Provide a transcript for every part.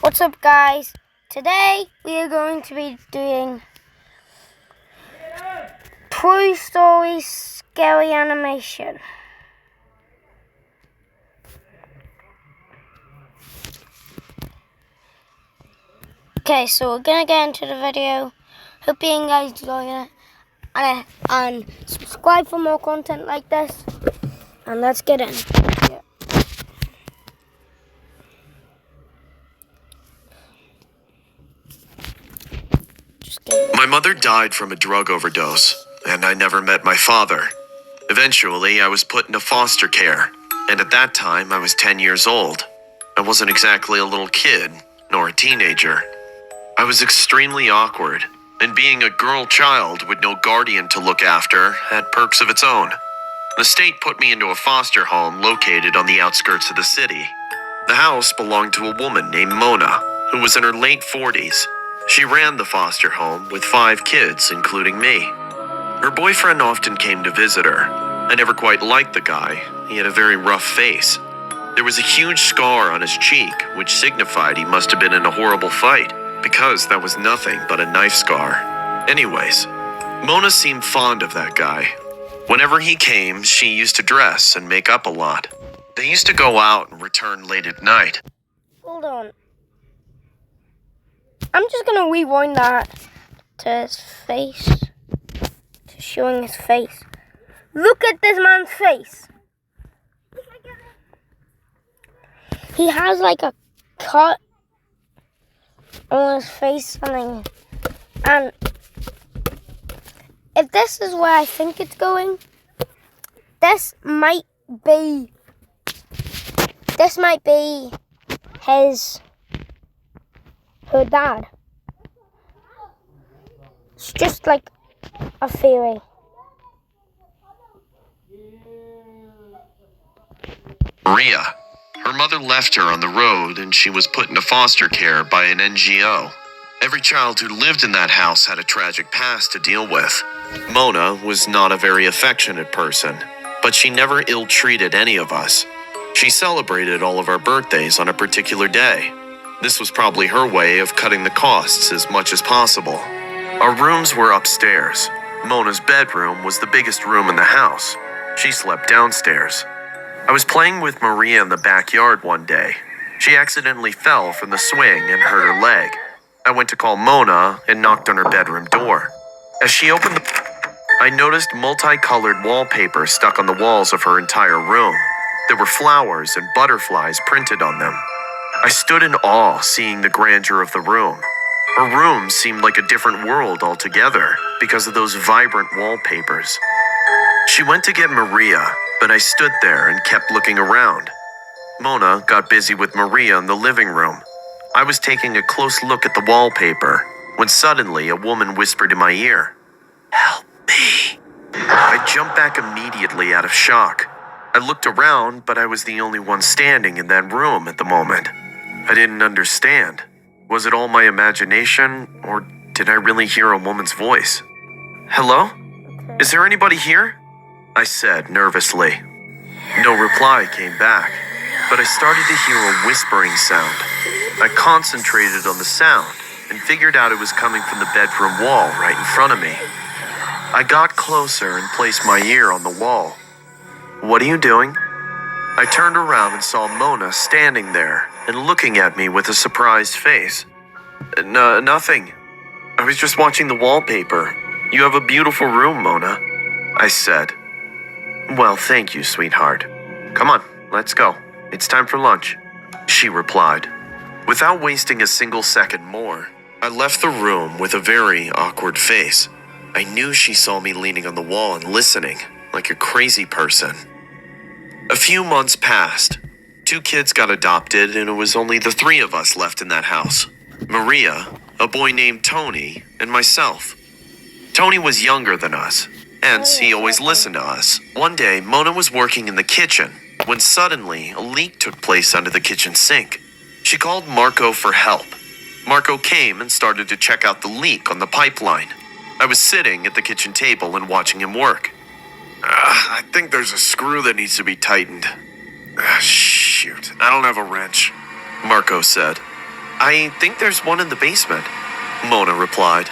What's up, guys? Today we are going to be doing Toy Story scary animation. Okay, so we're gonna get into the video. Hope you guys enjoy it, and subscribe for more content like this. And let's get in. My mother died from a drug overdose, and I never met my father. Eventually, I was put into foster care, and at that time, I was 10 years old. I wasn't exactly a little kid, nor a teenager. I was extremely awkward, and being a girl child with no guardian to look after had perks of its own. The state put me into a foster home located on the outskirts of the city. The house belonged to a woman named Mona, who was in her late 40s. She ran the foster home with 5 kids, including me. Her boyfriend often came to visit her. I never quite liked the guy. He had a very rough face. There was a huge scar on his cheek, which signified he must have been in a horrible fight, because that was nothing but a knife scar. Anyways, Mona seemed fond of that guy. Whenever he came, she used to dress and make up a lot. They used to go out and return late at night. Hold on. I'm just gonna rewind that to his face. To showing his face. Look at this man's face. He has like a cut on his face and if this is where I think it's going, this might be her dad. It's just like a theory. Maria. Her mother left her on the road and she was put into foster care by an NGO. Every child who lived in that house had a tragic past to deal with. Mona was not a very affectionate person, but she never ill-treated any of us. She celebrated all of our birthdays on a particular day. This was probably her way of cutting the costs as much as possible. Our rooms were upstairs. Mona's bedroom was the biggest room in the house. She slept downstairs. I was playing with Maria in the backyard one day. She accidentally fell from the swing and hurt her leg. I went to call Mona and knocked on her bedroom door. As she opened I noticed multicolored wallpaper stuck on the walls of her entire room. There were flowers and butterflies printed on them. I stood in awe seeing the grandeur of the room. Her room seemed like a different world altogether because of those vibrant wallpapers. She went to get Maria, but I stood there and kept looking around. Mona got busy with Maria in the living room. I was taking a close look at the wallpaper when suddenly a woman whispered in my ear, "Help me." I jumped back immediately out of shock. I looked around, but I was the only one standing in that room at the moment. I didn't understand. Was it all my imagination, or did I really hear a woman's voice? "Hello? Is there anybody here?" I said nervously. No reply came back, but I started to hear a whispering sound. I concentrated on the sound and figured out it was coming from the bedroom wall right in front of me. I got closer and placed my ear on the wall. "What are you doing?" I turned around and saw Mona standing there and looking at me with a surprised face. Nothing. I was just watching the wallpaper. You have a beautiful room, Mona," I said. "Well, thank you, sweetheart. Come on, let's go. It's time for lunch," she replied. Without wasting a single second more, I left the room with a very awkward face. I knew she saw me leaning on the wall and listening, like a crazy person. A few months passed. 2 kids got adopted, and it was only the 3 of us left in that house. Maria, a boy named Tony, and myself. Tony was younger than us, hence he always listened to us. One day, Mona was working in the kitchen when suddenly a leak took place under the kitchen sink. She called Marco for help. Marco came and started to check out the leak on the pipeline. I was sitting at the kitchen table and watching him work. I think there's a screw that needs to be tightened." Shoot, I don't have a wrench," Marco said. I think there's one in the basement, Mona replied.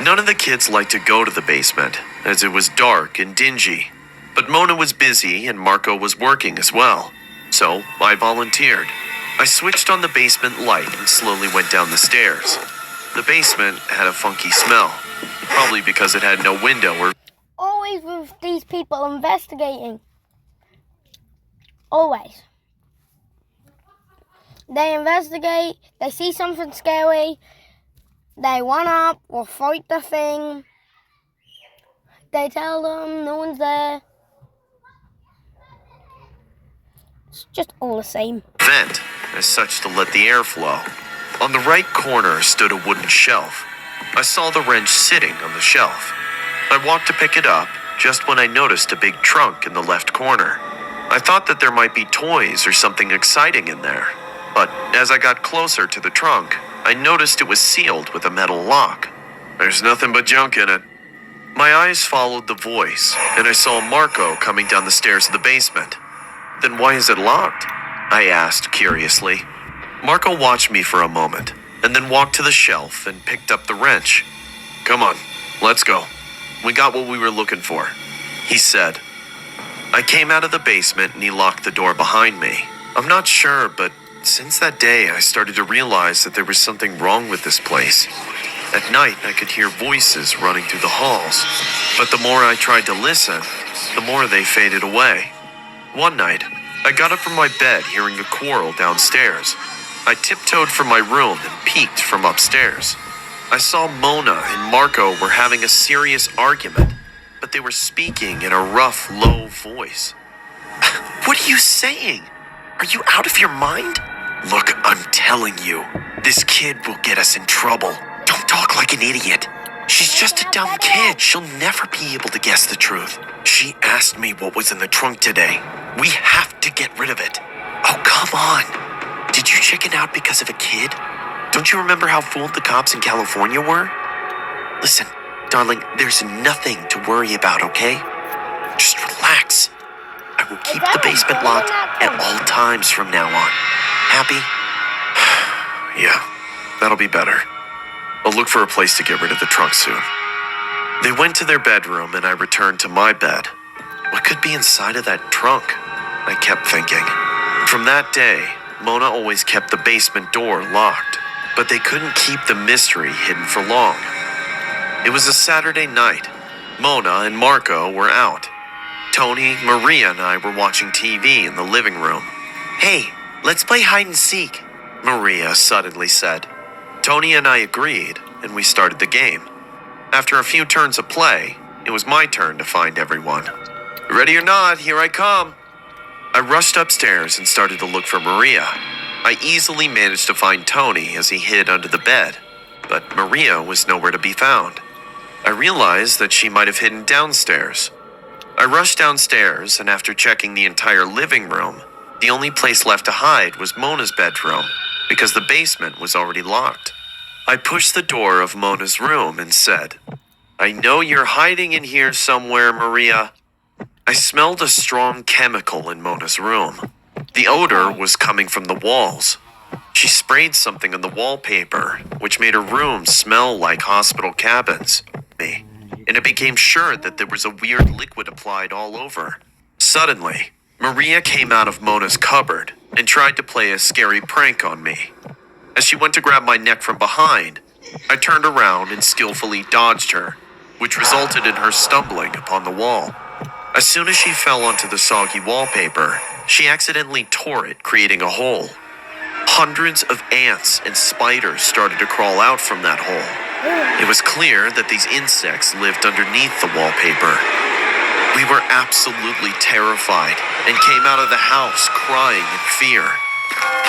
None of the kids liked to go to the basement, as it was dark and dingy. But Mona was busy and Marco was working as well, so I volunteered. I switched on the basement light and slowly went down the stairs. The basement had a funky smell, probably because it had no window or... Always with these people investigating. Always. They investigate, they see something scary, they run up or fight the thing. They tell them no one's there. It's just all the same. Vent, as such to let the air flow. On the right corner stood a wooden shelf. I saw the wrench sitting on the shelf. I walked to pick it up just when I noticed a big trunk in the left corner. I thought that there might be toys or something exciting in there. But as I got closer to the trunk, I noticed it was sealed with a metal lock. There's nothing but junk in it. My eyes followed the voice, and I saw Marco coming down the stairs of the basement. Then why is it locked? I asked curiously. Marco watched me for a moment, and then walked to the shelf and picked up the wrench. Come on, let's go. We got what we were looking for, he said. I came out of the basement and he locked the door behind me. I'm not sure, but since that day I started to realize that there was something wrong with this place. At night I could hear voices running through the halls, but the more I tried to listen, the more they faded away. One night, I got up from my bed hearing a quarrel downstairs. I tiptoed from my room and peeked from upstairs. I saw Mona and Marco were having a serious argument, but they were speaking in a rough, low voice. What are you saying? Are you out of your mind? Look, I'm telling you, this kid will get us in trouble. Don't talk like an idiot. She's just a dumb kid. She'll never be able to guess the truth. She asked me what was in the trunk today. We have to get rid of it. Oh, come on. Did you chicken out because of a kid? Don't you remember how fooled the cops in California were? Listen, darling, there's nothing to worry about, okay? Just relax. I will keep the basement locked at all times from now on. Happy? Yeah, that'll be better. I'll look for a place to get rid of the trunk soon. They went to their bedroom and I returned to my bed. What could be inside of that trunk? I kept thinking. From that day, Mona always kept the basement door locked, but they couldn't keep the mystery hidden for long. It was a Saturday night. Mona and Marco were out. Tony, Maria, and I were watching TV in the living room. Hey, let's play hide and seek, Maria suddenly said. Tony and I agreed, and we started the game. After a few turns of play, it was my turn to find everyone. Ready or not, here I come. I rushed upstairs and started to look for Maria. I easily managed to find Tony as he hid under the bed, but Maria was nowhere to be found. I realized that she might have hidden downstairs. I rushed downstairs, and after checking the entire living room, the only place left to hide was Mona's bedroom, because the basement was already locked. I pushed the door of Mona's room and said, I know you're hiding in here somewhere, Maria. I smelled a strong chemical in Mona's room. The odor was coming from the walls. She sprayed something on the wallpaper, which made her room smell like hospital cabins. And it became sure that there was a weird liquid applied all over. Suddenly, Maria came out of Mona's cupboard and tried to play a scary prank on me. As she went to grab my neck from behind, I turned around and skillfully dodged her, which resulted in her stumbling upon the wall. As soon as she fell onto the soggy wallpaper, she accidentally tore it, creating a hole. Hundreds of ants and spiders started to crawl out from that hole. It was clear that these insects lived underneath the wallpaper. We were absolutely terrified and came out of the house crying in fear.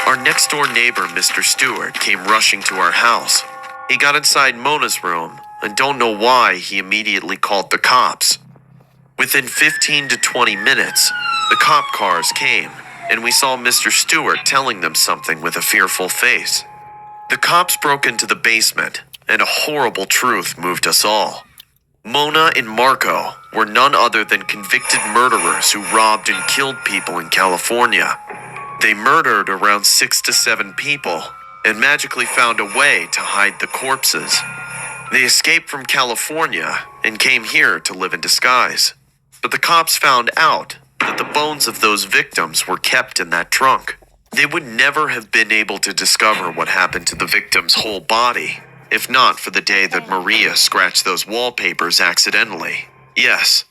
Our next-door neighbor, Mr. Stewart, came rushing to our house. He got inside Mona's room, and don't know why he immediately called the cops. Within 15 to 20 minutes, the cop cars came, and we saw Mr. Stewart telling them something with a fearful face. The cops broke into the basement, and a horrible truth moved us all. Mona and Marco were none other than convicted murderers who robbed and killed people in California. They murdered around 6 to 7 people, and magically found a way to hide the corpses. They escaped from California and came here to live in disguise. But the cops found out that the bones of those victims were kept in that trunk. They would never have been able to discover what happened to the victim's whole body, if not for the day that Maria scratched those wallpapers accidentally. Yes,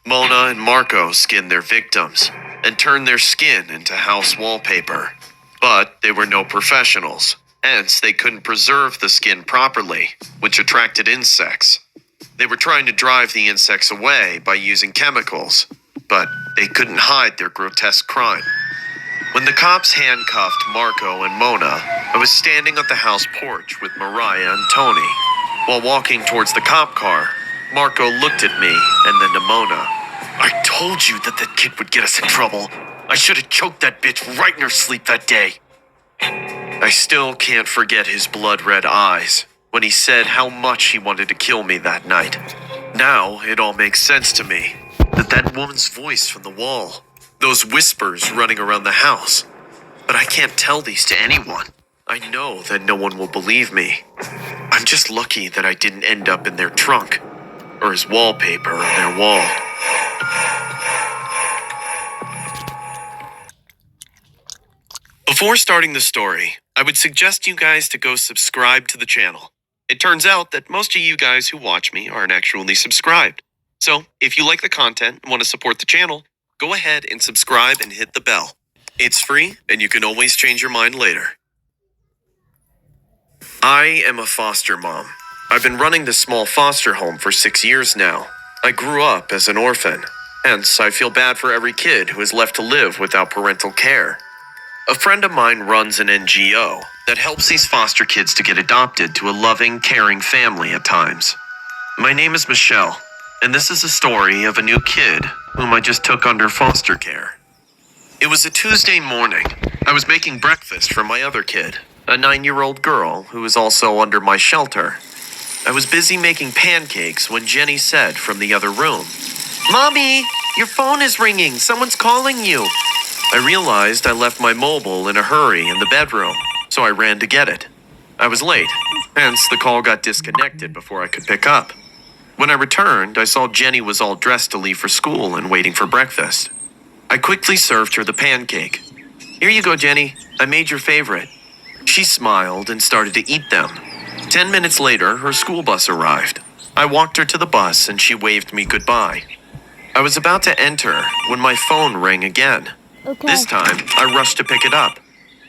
Mona and Marco skinned their victims and turned their skin into house wallpaper. But they were no professionals, hence they couldn't preserve the skin properly, which attracted insects. They were trying to drive the insects away by using chemicals, but they couldn't hide their grotesque crime. When the cops handcuffed Marco and Mona, I was standing at the house porch with Mariah and Tony. While walking towards the cop car, Marco looked at me and then to Mona. "I told you that kid would get us in trouble. I should have choked that bitch right in her sleep that day." I still can't forget his blood-red eyes when he said how much he wanted to kill me that night. Now it all makes sense to me. That woman's voice from the wall. Those whispers running around the house. But I can't tell these to anyone. I know that no one will believe me. I'm just lucky that I didn't end up in their trunk, or as wallpaper on their wall. Before starting the story, I would suggest you guys to go subscribe to the channel. It turns out that most of you guys who watch me aren't actually subscribed. So, if you like the content and want to support the channel, go ahead and subscribe and hit the bell. It's free, and you can always change your mind later. I am a foster mom. I've been running this small foster home for 6 years now. I grew up as an orphan, hence I feel bad for every kid who is left to live without parental care. A friend of mine runs an NGO that helps these foster kids to get adopted to a loving, caring family at times. My name is Michelle, and this is a story of a new kid whom I just took under foster care. It was a Tuesday morning. I was making breakfast for my other kid, a 9-year-old girl who is also under my shelter. I was busy making pancakes when Jenny said from the other room, "Mommy, your phone is ringing. Someone's calling you." I realized I left my mobile in a hurry in the bedroom, so I ran to get it. I was late, hence the call got disconnected before I could pick up. When I returned, I saw Jenny was all dressed to leave for school and waiting for breakfast. I quickly served her the pancake. "Here you go, Jenny. I made your favorite." She smiled and started to eat them. 10 minutes later, her school bus arrived. I walked her to the bus and she waved me goodbye. I was about to enter when my phone rang again. Okay. This time, I rushed to pick it up.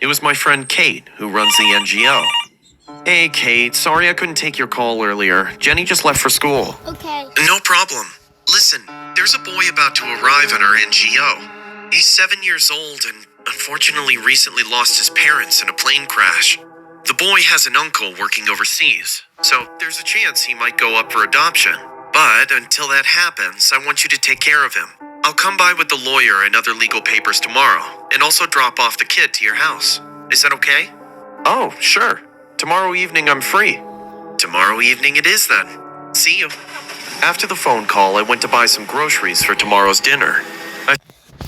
It was my friend Kate, who runs the NGO. "Hey, Kate, sorry I couldn't take your call earlier. Jenny just left for school." Okay. "No problem. Listen, there's a boy about to arrive at our NGO. He's 7 years old and unfortunately recently lost his parents in a plane crash. The boy has an uncle working overseas, so there's a chance he might go up for adoption. But until that happens, I want you to take care of him. I'll come by with the lawyer and other legal papers tomorrow, and also drop off the kid to your house. Is that okay?" "Oh, sure. Tomorrow evening I'm free." "Tomorrow evening it is then. See you." After the phone call, I went to buy some groceries for tomorrow's dinner.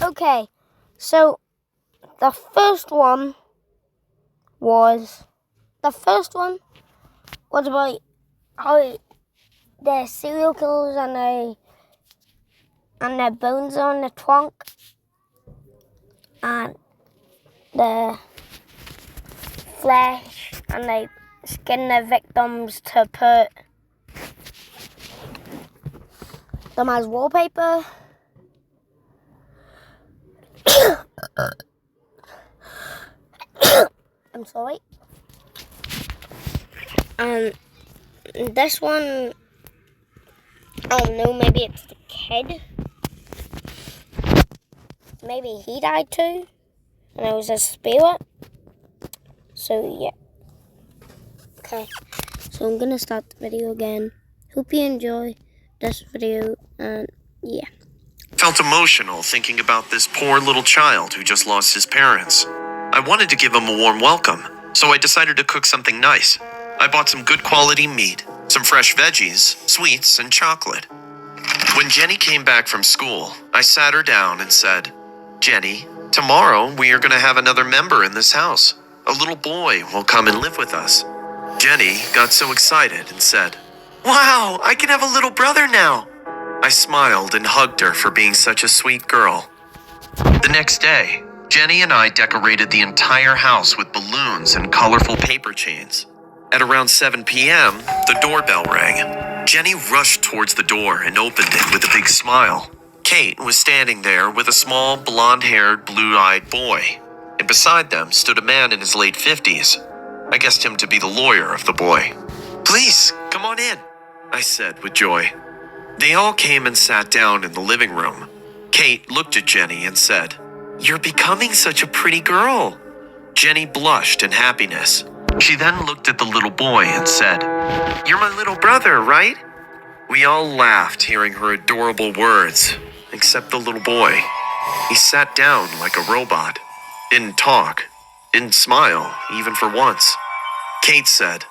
Okay, so the first one was about how the serial killers and their bones on the trunk and the flesh, and they skin their victims to put them as wallpaper. I'm sorry. And this one, I don't know, maybe it's the kid. Maybe he died too, and it was a spirit. So yeah. Okay, so I'm gonna start the video again. Hope you enjoy this video, and yeah. Felt emotional thinking about this poor little child who just lost his parents. I wanted to give him a warm welcome, so I decided to cook something nice. I bought some good quality meat, some fresh veggies, sweets, and chocolate. When Jenny came back from school, I sat her down and said, "Jenny, tomorrow we are going to have another member in this house. a little boy will come and live with us." Jenny got so excited and said, "Wow, I can have a little brother now." I smiled and hugged her for being such a sweet girl. The next day, Jenny and I decorated the entire house with balloons and colorful paper chains. At around 7 p.m., the doorbell rang. Jenny rushed towards the door and opened it with a big smile. Kate was standing there with a small, blonde-haired, blue-eyed boy, and beside them stood a man in his late 50s. I guessed him to be the lawyer of the boy. "Please, come on in," I said with joy. They all came and sat down in the living room. Kate looked at Jenny and said, "You're becoming such a pretty girl." Jenny blushed in happiness. She then looked at the little boy and said, "You're my little brother, right?" We all laughed hearing her adorable words, except the little boy. He sat down like a robot, didn't talk, didn't smile, even for once. Kate said,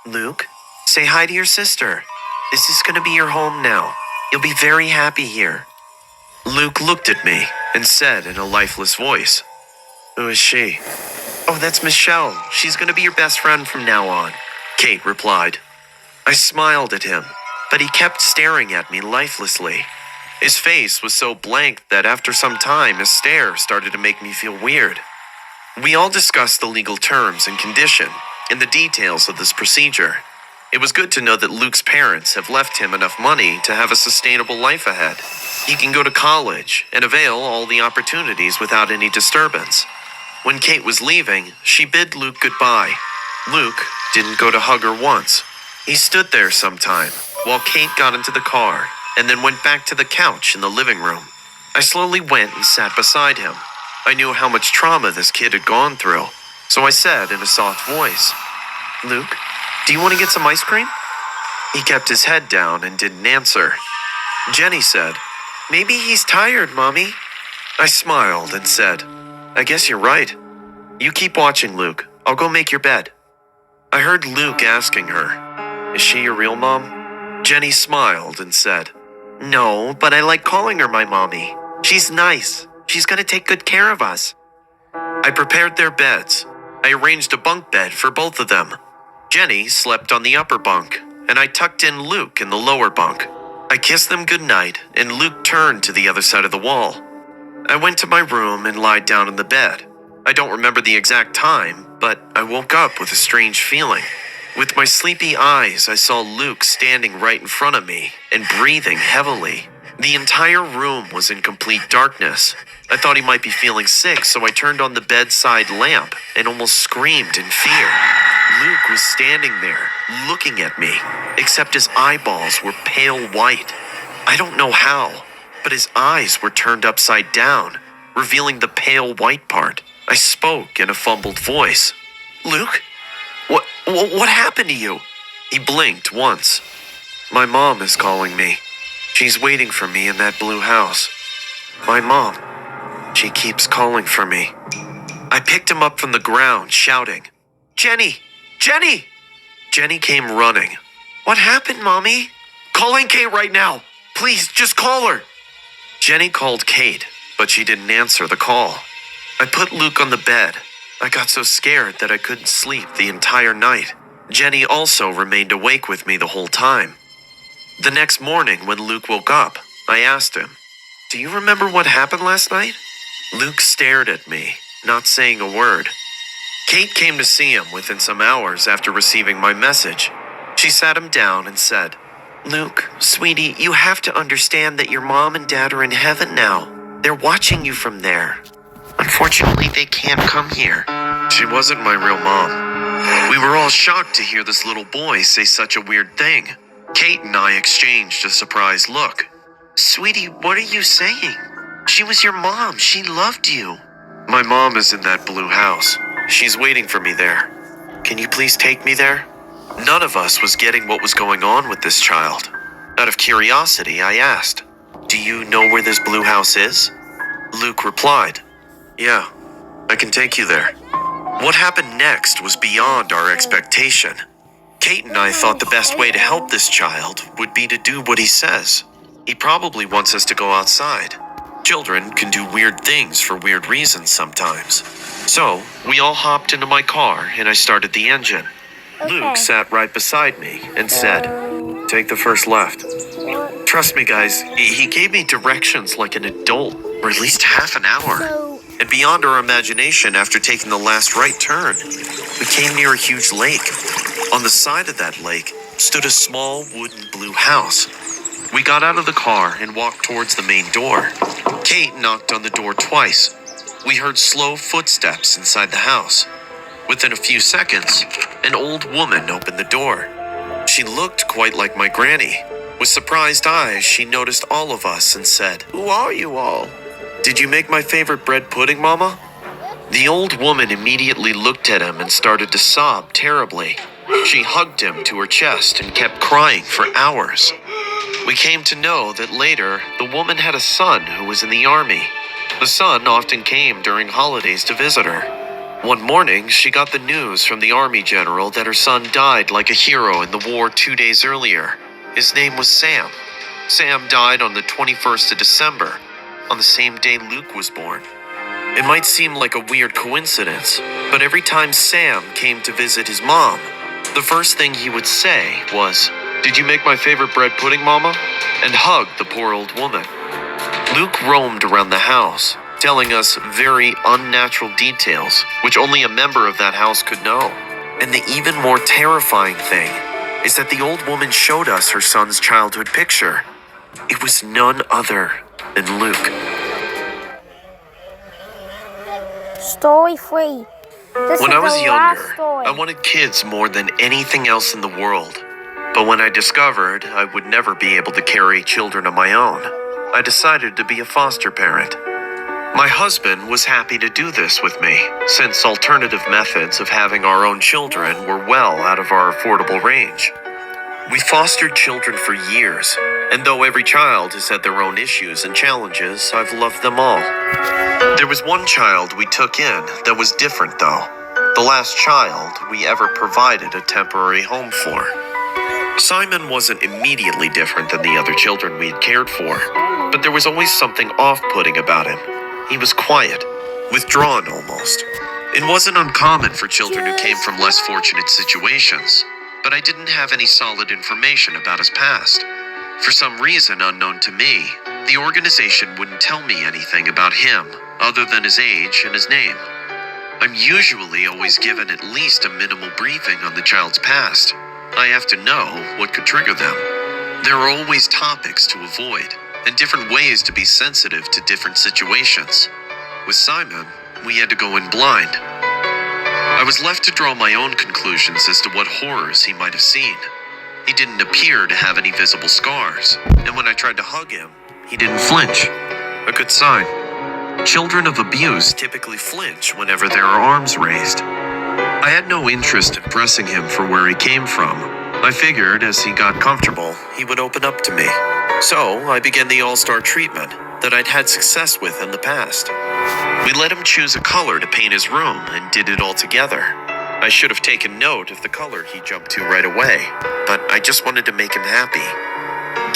"Luke, say hi to your sister. This is going to be your home now. You'll be very happy here." Luke looked at me and said in a lifeless voice, "Who is she?" "Oh, that's Michelle. She's going to be your best friend from now on," Kate replied. I smiled at him, but he kept staring at me lifelessly. His face was so blank that after some time his stare started to make me feel weird. We all discussed the legal terms and condition and the details of this procedure. It was good to know that Luke's parents have left him enough money to have a sustainable life ahead. He can go to college and avail all the opportunities without any disturbance. When Kate was leaving, she bid Luke goodbye. Luke didn't go to hug her once. He stood there some time while Kate got into the car and then went back to the couch in the living room. I slowly went and sat beside him. I knew how much trauma this kid had gone through, so I said in a soft voice, "Luke, do you want to get some ice cream?" He kept his head down and didn't answer. Jenny said, "Maybe he's tired, Mommy." I smiled and said, "I guess you're right. You keep watching, Luke. I'll go make your bed." I heard Luke asking her, "Is she your real mom?" Jenny smiled and said, "No, but I like calling her my mommy. She's nice. She's going to take good care of us." I prepared their beds. I arranged a bunk bed for both of them. Jenny slept on the upper bunk, and I tucked in Luke in the lower bunk. I kissed them goodnight, and Luke turned to the other side of the wall. I went to my room and lied down in the bed. I don't remember the exact time, but I woke up with a strange feeling. With my sleepy eyes, I saw Luke standing right in front of me and breathing heavily. The entire room was in complete darkness. I thought he might be feeling sick, so I turned on the bedside lamp and almost screamed in fear. Luke was standing there, looking at me, except his eyeballs were pale white. I don't know how, but his eyes were turned upside down, revealing the pale white part. I spoke in a fumbled voice. "Luke? What happened to you?" He blinked once. "My mom is calling me. She's waiting for me in that blue house. My mom. She keeps calling for me." I picked him up from the ground, shouting, "Jenny! Jenny!" Jenny came running. "What happened, Mommy?" "Calling Kate right now. Please, just call her." Jenny called Kate, but she didn't answer the call. I put Luke on the bed. I got so scared that I couldn't sleep the entire night. Jenny also remained awake with me the whole time. The next morning, when Luke woke up, I asked him, "Do you remember what happened last night?" Luke stared at me, not saying a word. Kate came to see him within some hours after receiving my message. She sat him down and said, "Luke, sweetie, you have to understand that your mom and dad are in heaven now. They're watching you from there. Unfortunately, they can't come here." She wasn't my real mom. We were all shocked to hear this little boy say such a weird thing. Kate and I exchanged a surprised look. "Sweetie, what are you saying? She was your mom. She loved you." "My mom is in that blue house. She's waiting for me there. Can you please take me there?" None of us was getting what was going on with this child. Out of curiosity, I asked, "Do you know where this blue house is?" Luke replied, "Yeah, I can take you there." What happened next was beyond our expectation. Kate and I thought the best way to help this child would be to do what he says. He probably wants us to go outside. Children can do weird things for weird reasons sometimes. So, we all hopped into my car and I started the engine. Luke sat right beside me and said, "Take the first left." What? Trust me, guys, he gave me directions like an adult for at least half an hour. So, And beyond our imagination, after taking the last right turn, we came near a huge lake. On the side of that lake stood a small wooden blue house. We got out of the car and walked towards the main door. Kate knocked on the door twice. We heard slow footsteps inside the house. Within a few seconds, an old woman opened the door. She looked quite like my granny. With surprised eyes, she noticed all of us and said, "Who are you all? Did you make my favorite bread pudding, Mama?" The old woman immediately looked at him and started to sob terribly. She hugged him to her chest and kept crying for hours. We came to know that later, the woman had a son who was in the army. The son often came during holidays to visit her. One morning, she got the news from the army general that her son died like a hero in the war 2 days earlier. His name was Sam. Sam died on the 21st of December, on the same day Luke was born. It might seem like a weird coincidence, but every time Sam came to visit his mom, the first thing he would say was, "Did you make my favorite bread pudding, Mama?" and hug the poor old woman. Luke roamed around the house, telling us very unnatural details, which only a member of that house could know. And the even more terrifying thing is that the old woman showed us her son's childhood picture. It was none other than Luke. story 3. This When is I was the last younger, story. I wanted kids more than anything else in the world. But when I discovered I would never be able to carry children of my own, I decided to be a foster parent. My husband was happy to do this with me, since alternative methods of having our own children were well out of our affordable range. We fostered children for years, and though every child has had their own issues and challenges, I've loved them all. There was one child we took in that was different, though. The last child we ever provided a temporary home for. Simon wasn't immediately different than the other children we had cared for, but there was always something off-putting about him. He was quiet, withdrawn almost. It wasn't uncommon for children who came from less fortunate situations, but I didn't have any solid information about his past. For some reason unknown to me, the organization wouldn't tell me anything about him other than his age and his name. I'm usually always given at least a minimal briefing on the child's past. I have to know what could trigger them. There are always topics to avoid and different ways to be sensitive to different situations. With Simon, we had to go in blind. I was left to draw my own conclusions as to what horrors he might have seen. He didn't appear to have any visible scars, and when I tried to hug him, he didn't flinch. A good sign. Children of abuse typically flinch whenever there are arms raised. I had no interest in pressing him for where he came from. I figured as he got comfortable, he would open up to me. So I began the all-star treatment that I'd had success with in the past. We let him choose a color to paint his room and did it all together. I should have taken note of the color he jumped to right away, but I just wanted to make him happy.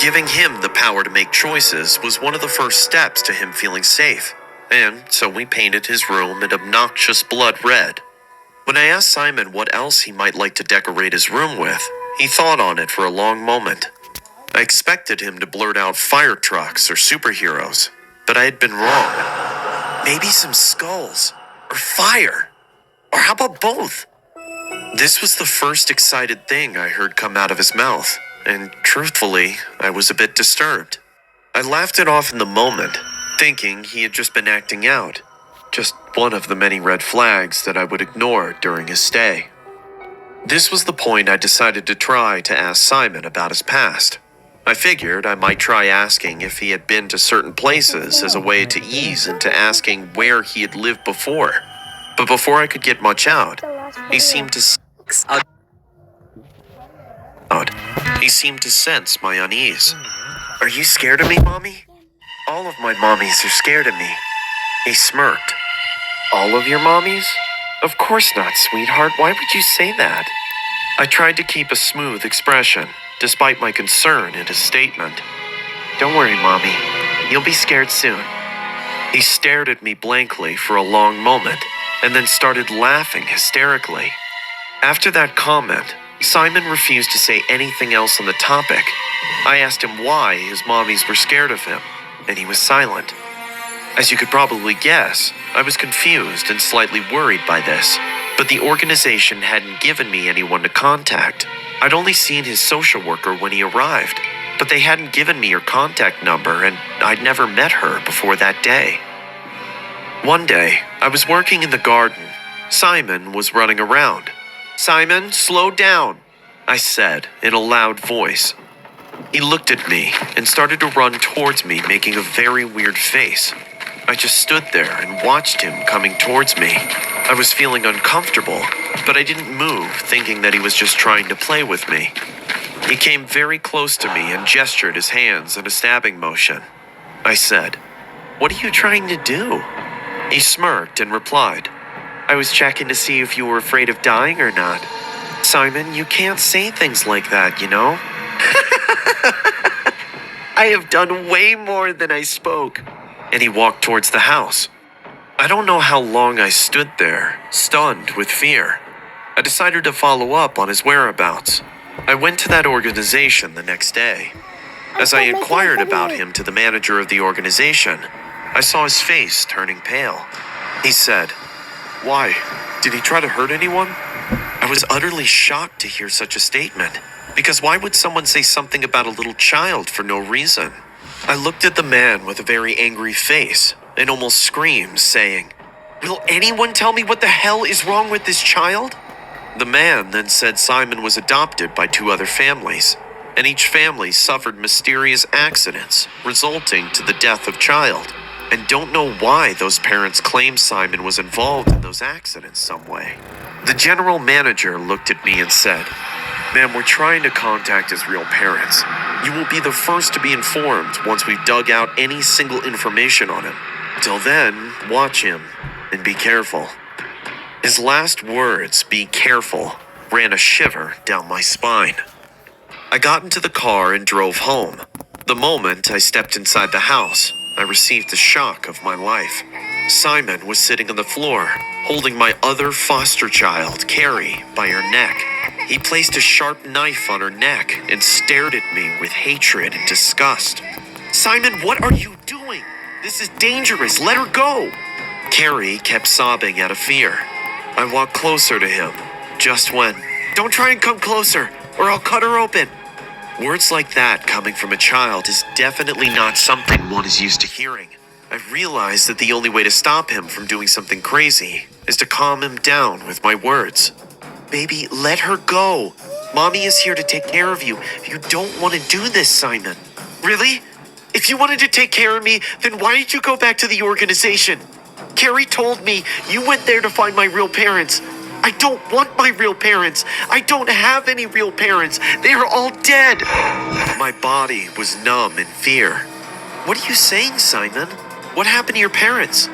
Giving him the power to make choices was one of the first steps to him feeling safe, and so we painted his room an obnoxious blood red. When I asked Simon what else he might like to decorate his room with, he thought on it for a long moment. I expected him to blurt out fire trucks or superheroes, but I had been wrong. Maybe some skulls, or fire, or how about both? This was the first excited thing I heard come out of his mouth, and truthfully, I was a bit disturbed. I laughed it off in the moment, thinking he had just been acting out. Just one of the many red flags that I would ignore during his stay. This was the point I decided to try to ask Simon about his past. I figured I might try asking if he had been to certain places as a way to ease into asking where he had lived before. But before I could get much out, he seemed to sense my unease. "Are you scared of me, Mommy?" "All of my mommies are scared of me." He smirked. "All of your mommies?" "Of course not, sweetheart. Why would you say that?" I tried to keep a smooth expression, despite my concern at his statement. "Don't worry, Mommy. You'll be scared soon. He stared at me blankly for a long moment and then started laughing hysterically. After that comment, Simon refused to say anything else on the topic. I asked him why his mommies were scared of him, and he was silent. As you could probably guess, I was confused and slightly worried by this, but the organization hadn't given me anyone to contact. I'd only seen his social worker when he arrived, but they hadn't given me her contact number, and I'd never met her before that day. One day, I was working in the garden. Simon was running around. "Simon, slow down," I said in a loud voice. He looked at me and started to run towards me, making a very weird face. I just stood there and watched him coming towards me. I was feeling uncomfortable, but I didn't move, thinking that he was just trying to play with me. He came very close to me and gestured his hands in a stabbing motion. I said, "What are you trying to do?" He smirked and replied, "I was checking to see if you were afraid of dying or not. Simon, you can't say things like that, you know?" I have done way more than I spoke. And he walked towards the house. I don't know how long I stood there, stunned with fear. I decided to follow up on his whereabouts. I went to that organization the next day. As I inquired about him to the manager of the organization, I saw his face turning pale. He said, "Why? Did he try to hurt anyone?" I was utterly shocked to hear such a statement, because why would someone say something about a little child for no reason? I looked at the man with a very angry face and almost screamed, saying, "Will anyone tell me what the hell is wrong with this child?" The man then said Simon was adopted by 2 other families, and each family suffered mysterious accidents resulting to the death of child, and don't know why those parents claim Simon was involved in those accidents some way. The general manager looked at me and said, "Ma'am, we're trying to contact his real parents. You will be the first to be informed once we've dug out any single information on him. Till then, watch him and be careful." His last words, "be careful," ran a shiver down my spine. I got into the car and drove home. The moment I stepped inside the house, I received the shock of my life. Simon was sitting on the floor, holding my other foster child, Carrie, by her neck. He placed a sharp knife on her neck and stared at me with hatred and disgust. "Simon, what are you doing? This is dangerous. Let her go." Carrie kept sobbing out of fear. I walked closer to him, just when, "Don't try and come closer, or I'll cut her open." Words like that coming from a child is definitely not something one is used to hearing. I realized that the only way to stop him from doing something crazy is to calm him down with my words. "Baby, let her go. Mommy is here to take care of you. You don't want to do this, Simon." "Really? If you wanted to take care of me, then why did you go back to the organization? Carrie told me you went there to find my real parents. I don't want my real parents. I don't have any real parents. They are all dead." My body was numb in fear. "What are you saying, Simon? What happened to your parents?"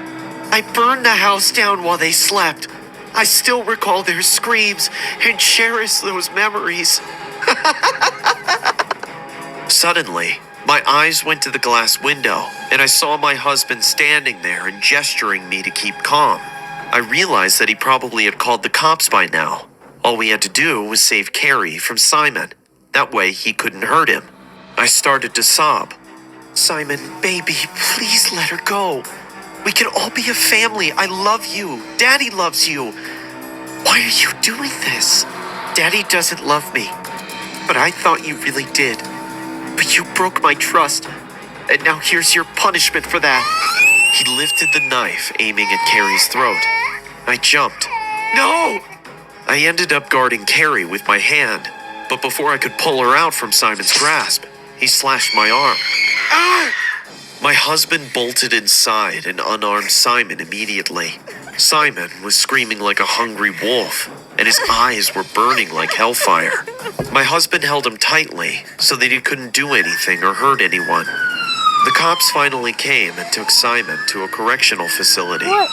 "I burned the house down while they slept. I still recall their screams and cherish those memories." Suddenly, my eyes went to the glass window, and I saw my husband standing there and gesturing me to keep calm. I realized that he probably had called the cops by now. All we had to do was save Carrie from Simon. That way he couldn't hurt him. I started to sob. "Simon, baby, please let her go. We can all be a family. I love you. Daddy loves you. Why are you doing this? Daddy doesn't love me, but I thought you really did. But you broke my trust, and now here's your punishment for that." He lifted the knife, aiming at Carrie's throat. I jumped. "No!" I ended up guarding Carrie with my hand, but before I could pull her out from Simon's grasp, he slashed my arm. Ah! My husband bolted inside and unarmed Simon immediately. Simon was screaming like a hungry wolf, and his eyes were burning like hellfire. My husband held him tightly so that he couldn't do anything or hurt anyone. The cops finally came and took Simon to a correctional facility. What?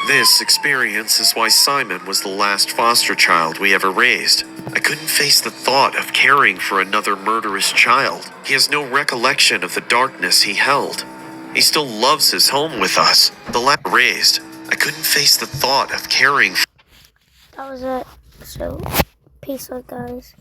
This experience is why Simon was the last foster child we ever raised. I couldn't face the thought of caring for another murderous child. He has no recollection of the darkness he held. He still loves his home with us. The last raised. I couldn't face the thought of caring. That was it. So, peace out, guys.